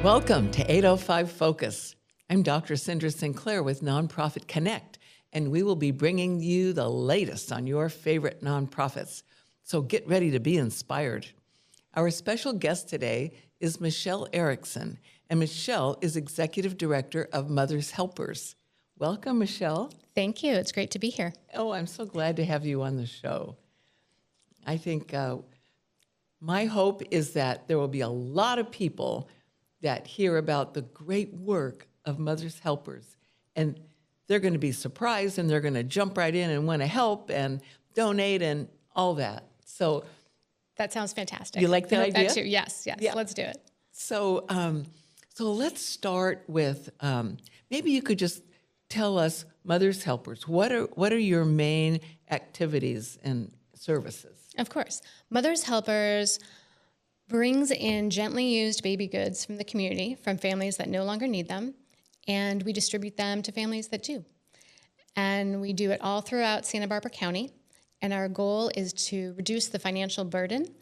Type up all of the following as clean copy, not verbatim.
Welcome to 805 Focus. I'm Dr. Cindra Sinclair with Nonprofit Connect, and we will be bringing you the latest on your favorite nonprofits. So get ready to be inspired. Our special guest today is Michelle Erickson, and Michelle is Executive Director of Mother's Helpers. Welcome, Michelle. Thank you. It's great to be here. Oh, I'm so glad to have you on the show. I think my hope is that there will be a lot of people that hear about the great work of Mother's Helpers, and they're going to be surprised, and they're going to jump right in and want to help and donate and all that. So that sounds fantastic. You like that idea? That too. Yes, yeah. Let's do it. So, so let's start with maybe you could just tell us, Mother's Helpers, what are your main activities and services? Of course. Mother's Helpers brings in gently used baby goods from the community, from families that no longer need them, and we distribute them to families that do. And we do it all throughout Santa Barbara County, and our goal is to reduce the financial burden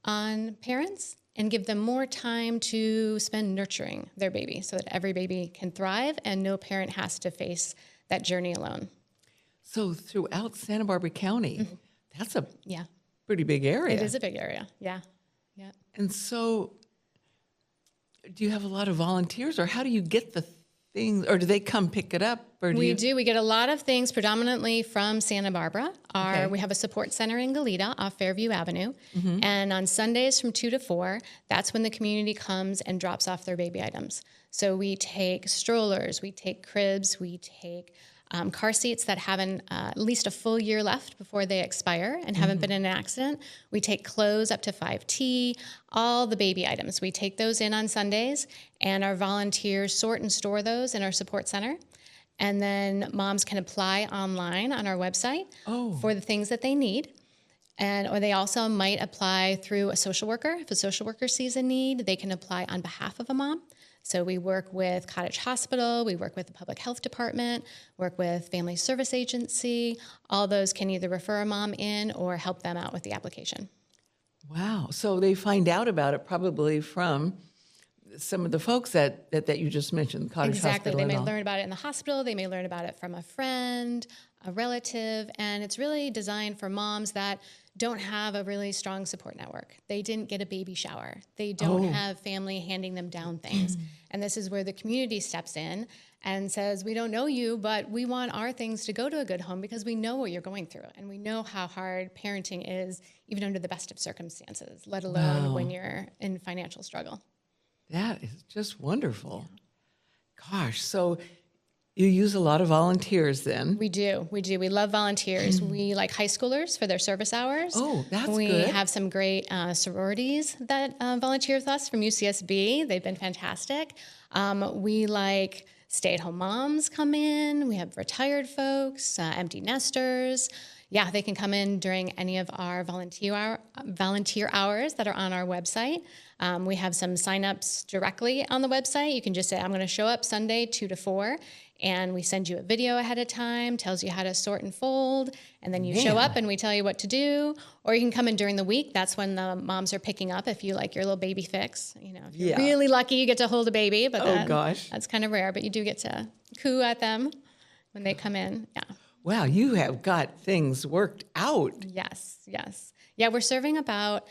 on parents and give them more time to spend nurturing their baby so that every baby can thrive and no parent has to face that journey alone. So throughout Santa Barbara County, that's a Yeah. pretty big area. It is a big area, yeah. And so do you have a lot of volunteers, or how do you get the things, or do they come pick it up? Or We do. We get a lot of things predominantly from Santa Barbara. Okay. We have a support center in Goleta off Fairview Avenue. And on Sundays from 2 to 4, that's when the community comes and drops off their baby items. So we take strollers, we take cribs, we take car seats that have at least a full year left before they expire and haven't been in an accident. We take clothes up to 5T, all the baby items. We take those in on Sundays, and our volunteers sort and store those in our support center. And then moms can apply online on our website for the things that they need. Or they also might apply through a social worker. If a social worker sees a need, they can apply on behalf of a mom. So we work with Cottage Hospital, we work with the Public Health Department, work with Family Service Agency. All those can either refer a mom in or help them out with the application. Wow. So they find out about it probably from some of the folks that you just mentioned, Cottage Exactly. Hospital. They may and all. learn about it in the hospital. They may learn about it from a friend, a relative, and it's really designed for moms that don't have a really strong support network. They didn't get a baby shower. They don't have family handing them down things. And this is where the community steps in and says, we don't know you, but we want our things to go to a good home because we know what you're going through. And we know how hard parenting is, even under the best of circumstances, let alone when you're in financial struggle. That is just wonderful. Gosh, so you use a lot of volunteers then. We do. We love volunteers. We like high schoolers for their service hours. Oh, that's we good. have some great sororities that volunteer with us from UCSB. They've been fantastic. We like stay-at-home moms come in. We have retired folks, empty nesters. Yeah, they can come in during any of our volunteer hours that are on our website. We have some signups directly on the website. You can just say, I'm going to show up Sunday 2 to 4, and we send you a video ahead of time, tells you how to sort and fold, and then you show up and we tell you what to do. Or you can come in during the week. That's when the moms are picking up if you like your little baby fix. You know, if you're really lucky, you get to hold a baby, but that's kind of rare. But you do get to coo at them when they come in. Yeah. Wow, you have got things worked out. Yes. Yeah, we're serving about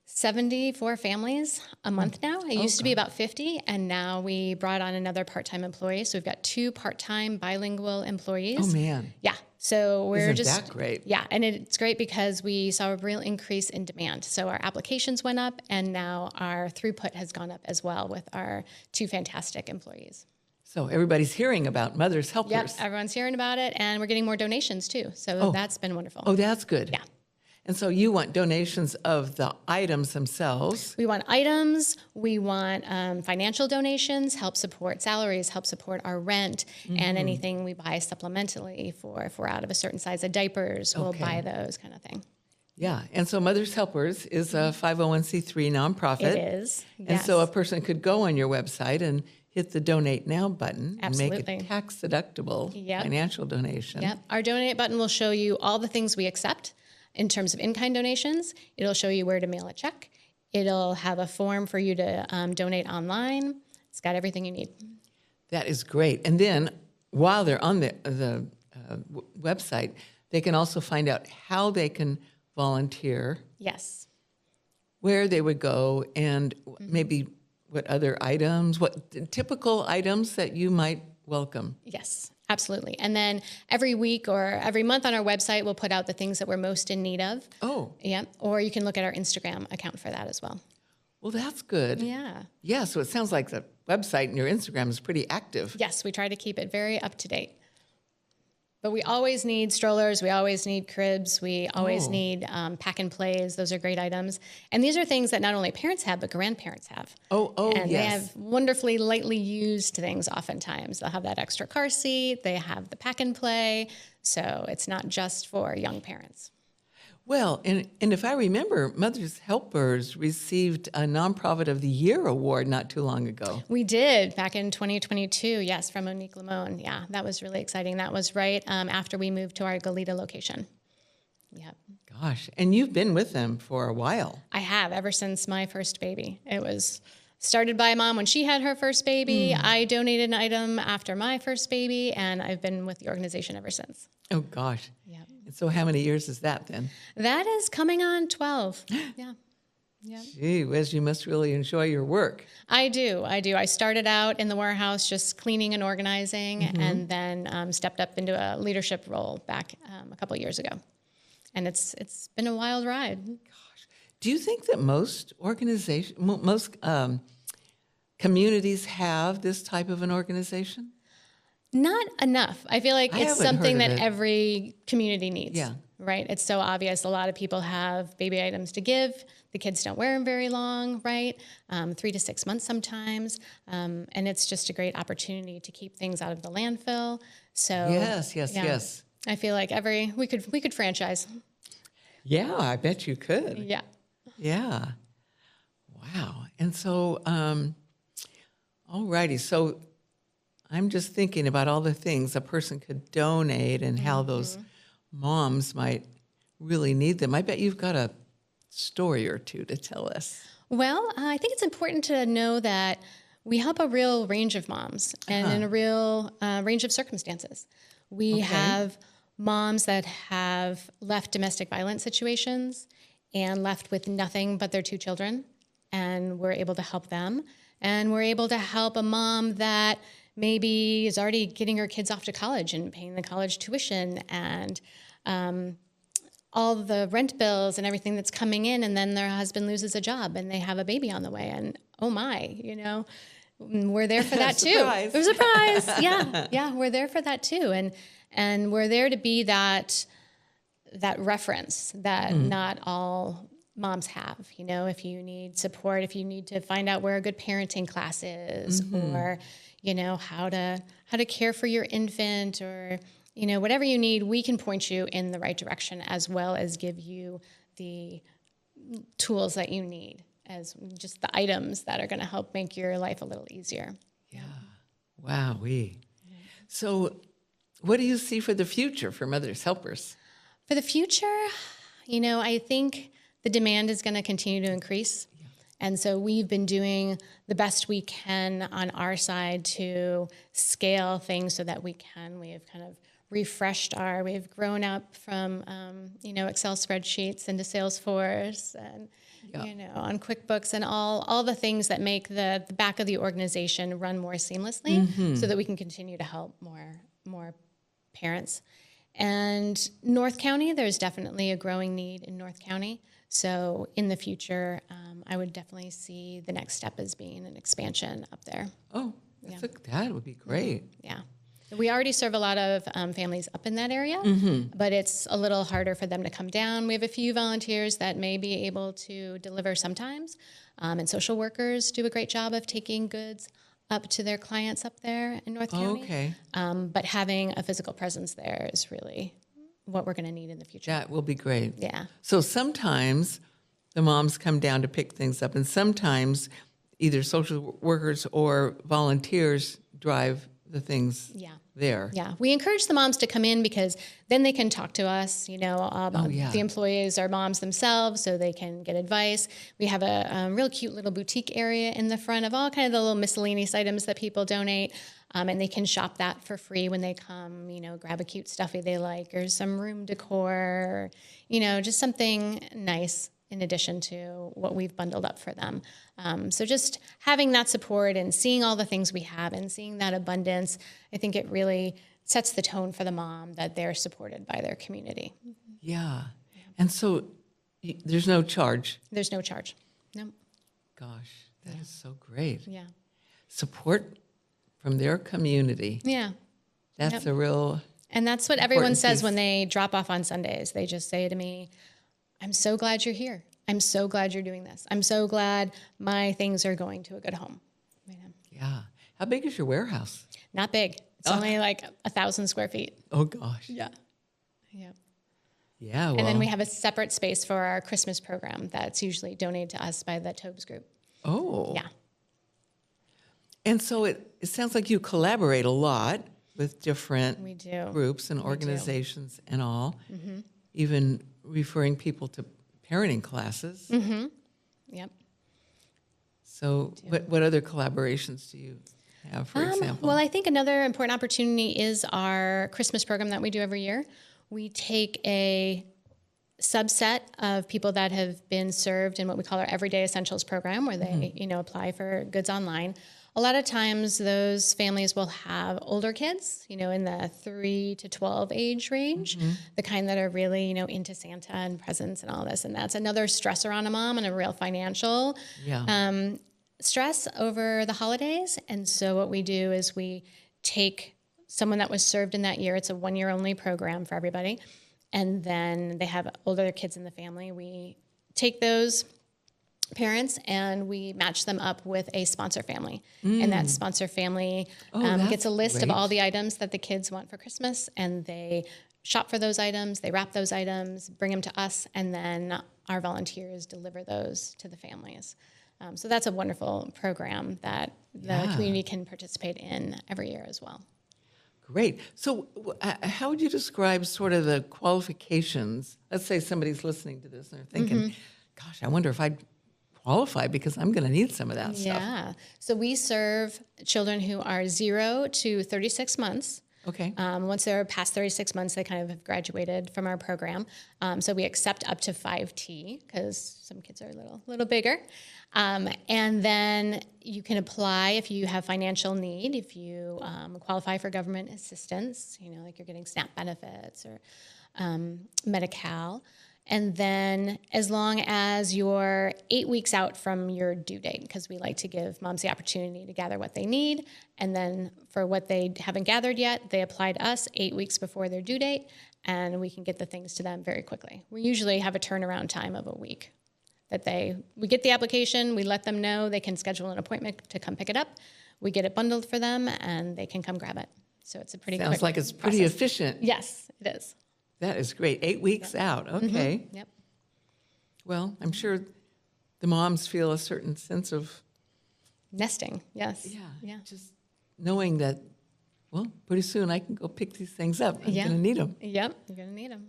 74 families a month now. It used to be about 50, and now we brought on another part-time employee. So we've got 2 part-time bilingual employees. Oh, man. Yeah. So we're Isn't that great? Yeah, and it's great because we saw a real increase in demand. So our applications went up, and now our throughput has gone up as well with our 2 fantastic employees. So everybody's hearing about Mother's Helpers. Yep, everyone's hearing about it, and we're getting more donations too. So that's been wonderful. Oh, that's good. Yeah. And so you want donations of the items themselves. We want items, we want financial donations, help support salaries, help support our rent, and anything we buy supplementally for if we're out of a certain size of diapers, we'll buy those kind of thing. Yeah, and so Mother's Helpers is a 501c3 nonprofit. It is, yes. And so a person could go on your website and hit the Donate Now button and make a tax-deductible financial donation. Yep. Our Donate button will show you all the things we accept in terms of in-kind donations. It'll show you where to mail a check. It'll have a form for you to donate online. It's got everything you need. That is great. And then while they're on the website, they can also find out how they can volunteer, Yes. where they would go, and maybe what other items, what typical items that you might welcome. Yes, absolutely. And then every week or every month on our website, we'll put out the things that we're most in need of. Oh, Yeah. Or you can look at our Instagram account for that as well. well, that's good. Yeah. Yeah, so it sounds like the website and your Instagram is pretty active. Yes, we try to keep it very up to date. But we always need strollers. We always need cribs. We always need pack and plays. Those are great items. And these are things that not only parents have, but grandparents have. And yes. they have wonderfully lightly used things oftentimes. They'll have that extra car seat. They have the pack and play. So it's not just for young parents. Well, and if I remember, Mothers Helpers received a Nonprofit of the Year award not too long ago. We did back in 2022, yes, from Monique Limon. Yeah, that was really exciting. That was right after we moved to our Goleta location. Yep. Gosh, and you've been with them for a while. I have, ever since my first baby. It was started by a mom when she had her first baby. I donated an item after my first baby, and I've been with the organization ever since. Oh, gosh. Yeah. And so how many years is that then? That is coming on 12. Yeah. Yeah. Gee whiz, you must really enjoy your work. I do. I started out in the warehouse just cleaning and organizing, and then stepped up into a leadership role back a couple of years ago. And it's been a wild ride. Do you think that most communities have this type of an organization? Not enough. I feel like I it's haven't something heard of that it. every community needs. Yeah. Right? It's so obvious. A lot of people have baby items to give. The kids don't wear them very long, right? 3 to 6 months sometimes. And it's just a great opportunity to keep things out of the landfill. So Yes. I feel like we could franchise. Yeah, I bet you could. Yeah. Yeah. Wow. And so, all righty. So I'm just thinking about all the things a person could donate and how those moms might really need them. I bet you've got a story or two to tell us. Well, I think it's important to know that we help a real range of moms and in a real range of circumstances. We have moms that have left domestic violence situations and left with nothing but their 2 children, and we're able to help them. And we're able to help a mom that maybe is already getting her kids off to college and paying the college tuition and all the rent bills and everything that's coming in, and then their husband loses a job and they have a baby on the way, and oh my, we're there for that too. Surprise. Surprise. Yeah, we're there for that too, and we're there to be that reference that not all moms have. If you need support, if you need to find out where a good parenting class is, or how to care for your infant, or whatever you need, we can point you in the right direction, as well as give you the tools that you need, as just the items that are going to help make your life a little easier. Yeah. Wowee. So what do you see for the future for Mothers Helpers? For the future, I think the demand is going to continue to increase. Yeah. And so we've been doing the best we can on our side to scale things so that we have kind of refreshed we've grown up from, Excel spreadsheets into Salesforce and, on QuickBooks and all the things that make the back of the organization run more seamlessly so that we can continue to help more parents. And North County, there's definitely a growing need in North County. So in the future, I would definitely see the next step as being an expansion up there. Oh, that would be great. Yeah. We already serve a lot of families up in that area, but it's a little harder for them to come down. We have a few volunteers that may be able to deliver sometimes, and social workers do a great job of taking goods up to their clients up there in North County. Okay. But having a physical presence there is really what we're going to need in the future. That will be great. Yeah. So sometimes the moms come down to pick things up, and sometimes either social workers or volunteers drive the things there. Yeah, we encourage the moms to come in because then they can talk to us. The employees are moms themselves, so they can get advice. We have a real cute little boutique area in the front of all kind of the little miscellaneous items that people donate, and they can shop that for free when they come. Grab a cute stuffy they like, or some room decor, just something nice in addition to what we've bundled up for them. So just having that support and seeing all the things we have and seeing that abundance, I think it really sets the tone for the mom that they're supported by their community. Yeah. And so there's no charge. There's no charge. No. Gosh, that is so great. Yeah. Support from their community. Yeah. That's a real... And that's what everyone says piece. when they drop off on Sundays. They just say to me, I'm so glad you're here. I'm so glad you're doing this. I'm so glad my things are going to a good home. Yeah. How big is your warehouse? Not big. It's only like 1,000 square feet. Oh, gosh. Yeah. Yeah. Yeah, well... And then we have a separate space for our Christmas program that's usually donated to us by the Tobes group. Oh. Yeah. And so it sounds like you collaborate a lot with different groups and organizations and all, even referring people to parenting classes. Mm-hmm. Yep. So what other collaborations do you have, for example? Well, I think another important opportunity is our Christmas program that we do every year. We take a subset of people that have been served in what we call our Everyday Essentials program, where they, apply for goods online. A lot of times those families will have older kids, in the 3 to 12 age range, the kind that are really, into Santa and presents and all this. And that's another stressor on a mom and a real financial stress over the holidays. And so what we do is we take someone that was served in that year. It's a 1-year only program for everybody. And then they have older kids in the family. We take those parents and we match them up with a sponsor family. And that sponsor family gets a list of all the items that the kids want for Christmas, and they shop for those items, they wrap those items, bring them to us, and then our volunteers deliver those to the families. So that's a wonderful program that the community can participate in every year as well. Great. So how would you describe sort of the qualifications? Let's say somebody's listening to this and they're thinking, gosh, I wonder if I'd qualify because I'm going to need some of that stuff. Yeah. So we serve children who are 0 to 36 months. Okay. Once they're past 36 months, they kind of have graduated from our program. So we accept up to 5T because some kids are a little bigger. And then you can apply if you have financial need, if you qualify for government assistance, like you're getting SNAP benefits or Medi-Cal. And then as long as you're 8 weeks out from your due date, because we like to give moms the opportunity to gather what they need. And then for what they haven't gathered yet, they apply to us 8 weeks before their due date, and we can get the things to them very quickly. We usually have a turnaround time of a week. We get the application, we let them know, they can schedule an appointment to come pick it up. We get it bundled for them, and they can come grab it. So it's a pretty Sounds quick like it's pretty process. efficient. Yes, it is. That is great. 8 weeks out. Okay. Yep. Well, I'm sure the moms feel a certain sense of Nesting, yes. Yeah. Just knowing that, well, pretty soon I can go pick these things up. I'm going to need them. Yep, you're going to need them.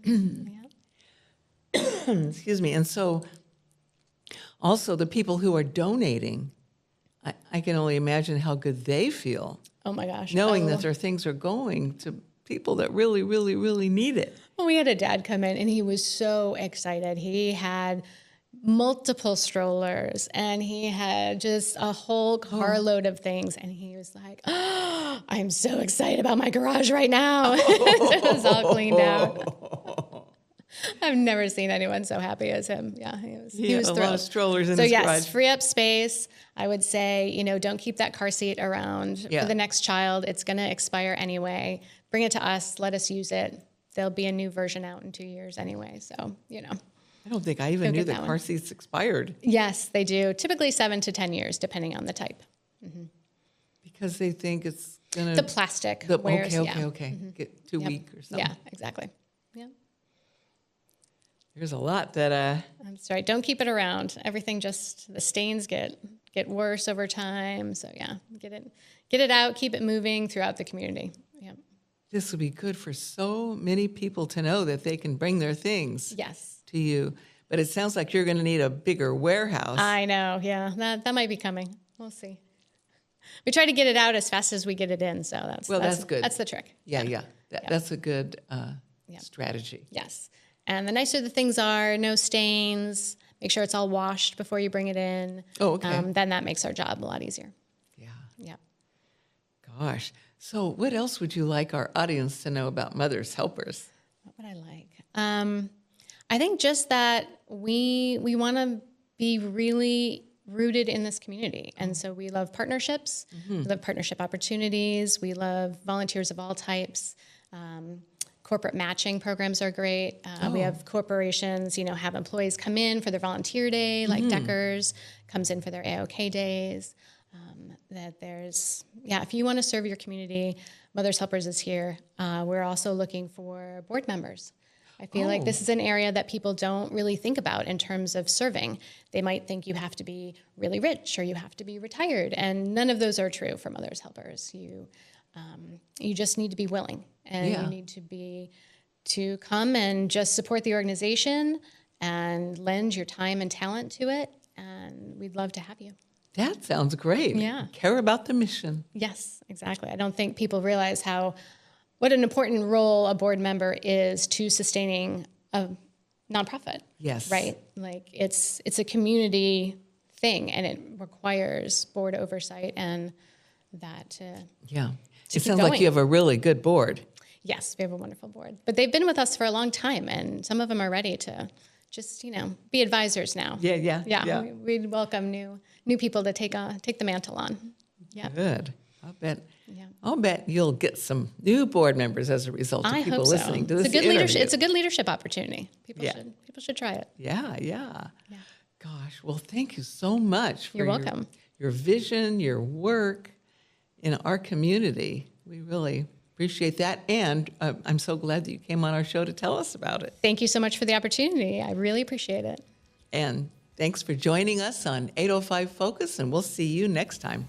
Excuse me. And so also the people who are donating, I can only imagine how good they feel. Oh my gosh. Knowing that their things are going to people that really, really, really need it. Well, we had a dad come in and he was so excited. He had multiple strollers and he had just a whole carload of things. And he was like, oh, I'm so excited about my garage right now. It was all cleaned out. I've never seen anyone so happy as him. Yeah, he was thrilled. A lot of strollers in his garage. So yes, free up space. I would say, don't keep that car seat around for the next child. It's going to expire anyway. Bring it to us. Let us use it. There'll be a new version out in 2 years anyway. So, I don't think I even knew that car seats expired. Yes, they do. Typically 7 to 10 years, depending on the type. Mm-hmm. Because they think it's going to... The plastic wears. Okay. Mm-hmm. Get too weak or something. Yeah, exactly. Yeah. There's a lot that... That's right. Don't keep it around. Everything the stains get worse over time. So yeah, get it out, keep it moving throughout the community. Yeah. this would be good for so many people to know that they can bring their things Yes. to you. But it sounds like you're going to need a bigger warehouse. I know. Yeah. That might be coming. We'll see. We try to get it out as fast as we get it in. So that's good. That's the trick. Yeah. That's a good strategy. Yes. And the nicer the things are, no stains, make sure it's all washed before you bring it in. Oh, okay. Then that makes our job a lot easier. Yeah. Yeah. Gosh. So what else would you like our audience to know about Mother's Helpers? What would I like? I think just that we want to be really rooted in this community. And so we love partnerships. We love partnership opportunities. We love volunteers of all types. Corporate matching programs are great. We have corporations, have employees come in for their volunteer day, like Deckers comes in for their AOK days. If you want to serve your community, Mother's Helpers is here. We're also looking for board members. I feel like this is an area that people don't really think about in terms of serving. They might think you have to be really rich or you have to be retired, and none of those are true for Mother's Helpers. You just need to be willing, and you need to come and just support the organization and lend your time and talent to it, and we'd love to have you. That sounds great. Yeah. Care about the mission. Yes, exactly. I don't think people realize what an important role a board member is to sustaining a nonprofit. Yes. Right? Like it's a community thing, and it requires board oversight and that Yeah. to It keep sounds like going. you have a really good board. Yes, we have a wonderful board. But they've been with us for a long time, and some of them are ready to just, be advisors now. Yeah. We'd welcome new people to take the mantle on. Yeah. Good. Yeah. I'll bet you'll get some new board members as a result of I people hope so. listening to this It's a good interview. leadership. It's a good leadership opportunity. People should try it. Yeah. Gosh, well, thank you so much for You're welcome. your vision, your work in our community. We really appreciate that. And I'm so glad that you came on our show to tell us about it. Thank you so much for the opportunity. I really appreciate it. And thanks for joining us on 805 Focus, and we'll see you next time.